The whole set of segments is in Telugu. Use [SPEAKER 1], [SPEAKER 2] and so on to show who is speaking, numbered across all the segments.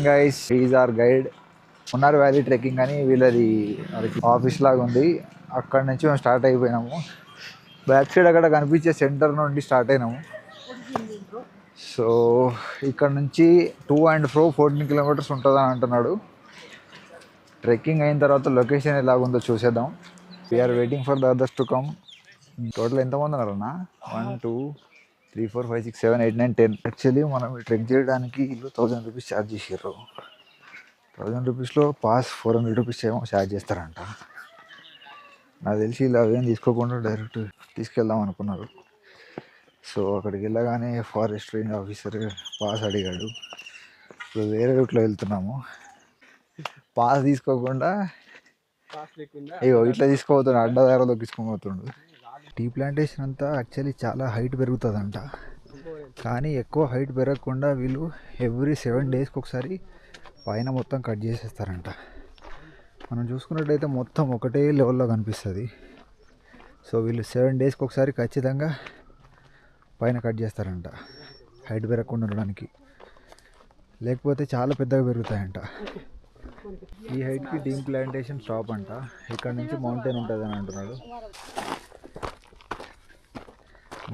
[SPEAKER 1] Morning guys, is our guide. Munnar valley trekking అని వీళ్ళది ఆఫీస్ లాగా ఉంది. అక్కడ నుంచి మేము స్టార్ట్ అయిపోయినాము. బ్యాక్ సైడ్ అక్కడ కనిపించే సెంటర్ నుండి స్టార్ట్ అయినాము. సో ఇక్కడ నుంచి 2 and 14 kilometers ఉంటుందని అంటున్నాడు. ట్రెక్కింగ్ అయిన తర్వాత లొకేషన్ ఎలాగుందో చూసేద్దాం. We are waiting for the others to come. Total ఎంతమంది ఉన్నారన్నా? 1 2 3 4 5 6 7 8 9 10. యాక్చువల్లీ మనం ట్రెక్ చేయడానికి వీళ్ళు 1000 రూపీస్ ఛార్జ్ చేసారు. 1000 రూపీస్లో పాస్ 400 రూపీస్ ఏమో ఛార్జ్ చేస్తారంట. నాకు తెలిసి ఇలా అవేం తీసుకోకుండా డైరెక్ట్ తీసుకెళ్దాం అనుకున్నారు. సో అక్కడికి వెళ్ళగానే ఫారెస్ట్ రేంజ్ ఆఫీసర్ పాస్ అడిగాడు. ఇప్పుడు వేరే రూట్లో వెళ్తున్నాము. పాస్ తీసుకోకుండా అయ్యో ఇట్లా తీసుకోబోతుండు, అడ్డదారిలో తీసుకుపోతుండు. టీ ప్లాంటేషన్ అంతా యాక్చువల్లీ చాలా హైట్ పెరుగుతుందంట. కానీ ఎక్కువ హైట్ పెరగకుండా వీళ్ళు ఎవ్రీ 7 daysకి ఒకసారి పైన మొత్తం కట్ చేసేస్తారంట. మనం చూసుకున్నట్టయితే మొత్తం ఒకటే లెవెల్లో కనిపిస్తుంది. సో వీళ్ళు 7 daysకి ఒకసారి ఖచ్చితంగా పైన కట్ చేస్తారంట హైట్ పెరగకుండా ఉండడానికి, లేకపోతే చాలా పెద్దగా పెరుగుతాయంట. ఈ హైట్కి టీ ప్లాంటేషన్ స్టాప్ అంట. ఇక్కడ నుంచి మౌంటైన్ ఉంటుంది అని అంటున్నాడు.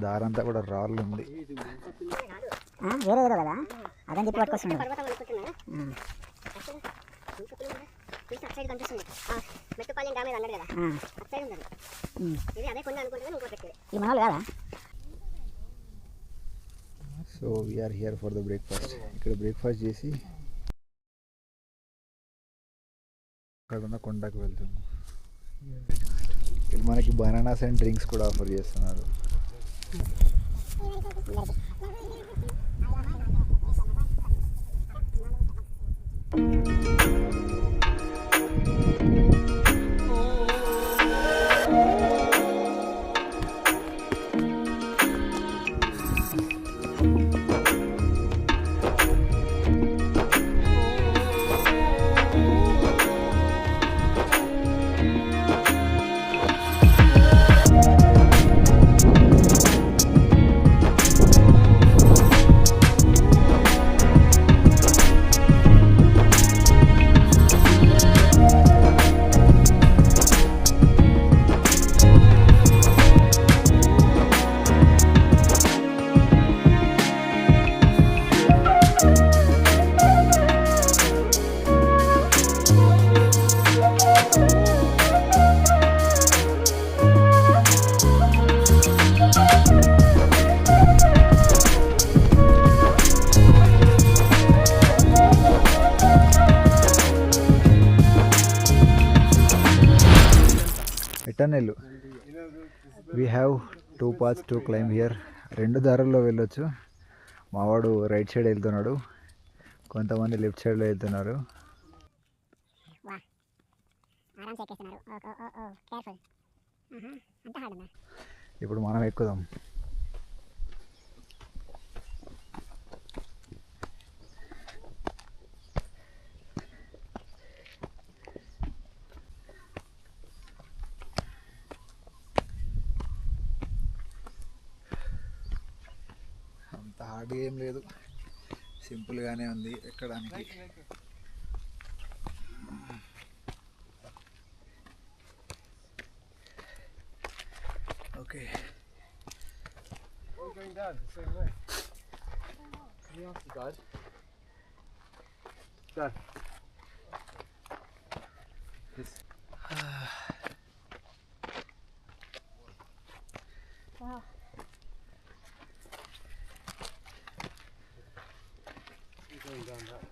[SPEAKER 1] దారంతా కూడా రాళ్ళు ఉంది. So we are here for the breakfast. ఇక్కడ బ్రేక్ఫాస్ట్ చేసి అక్కడ ఉన్న కొండకు వెళ్తున్నాం. ఇక్కడ మనకి బనానాస్ అండ్ డ్రింక్స్ కూడా ఆఫర్ చేస్తున్నారు. ఎటర్నల్ we have 2 paths to climb here. 2 దారుల్లో వెళ్ళొచ్చు. మావాడు రైట్ సైడ్ వెళ్తున్నాడు, కొంతమంది లెఫ్ట్ సైడ్లో వెళ్తున్నారు. ఇప్పుడు మనం ఎక్కుదాం. అంత హార్డ్గా ఏం లేదు, సింపుల్గానే ఉంది ఎక్కడానికి. ఓకే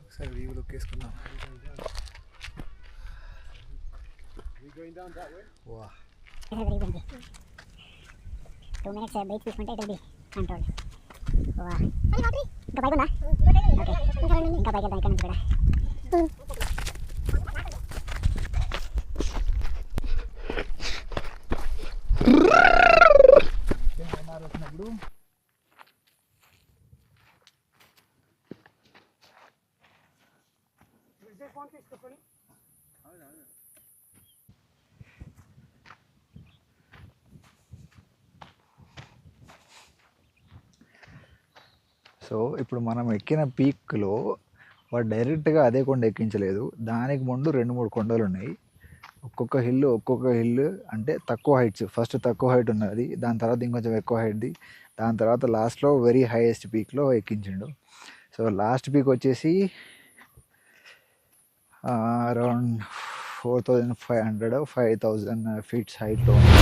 [SPEAKER 1] ఒకసారి వ్యూ లుక్ వేసుకుందాం. వా
[SPEAKER 2] 2 minutes break తీసుకుంటే ఇట్ విల్ బి కంట్రోల్. వా ఇంకా పైకి ఉందా? ఓకే ఇంకా పైకి వెళ్దాం ఇక్కడ నుంచి కూడా.
[SPEAKER 1] వచ్చినప్పుడు సో ఇప్పుడు మనం ఎక్కిన పీక్లో వాడు డైరెక్ట్గా అదే కొండ ఎక్కించలేదు, దానికి ముందు 2-3 కొండలు ఉన్నాయి. ఒక్కొక్క హిల్ అంటే తక్కువ హైట్స్, ఫస్ట్ తక్కువ హైట్ ఉన్నది, దాని తర్వాత ఇంకొంచెం ఎక్కువ హైట్ది, దాని తర్వాత లాస్ట్లో వెరీ హైయెస్ట్ పీక్లో ఎక్కించిండు. సో లాస్ట్ పీక్ వచ్చేసి అరౌండ్ 4500 5000 ఫీట్స్ హైట్లో ఉంది.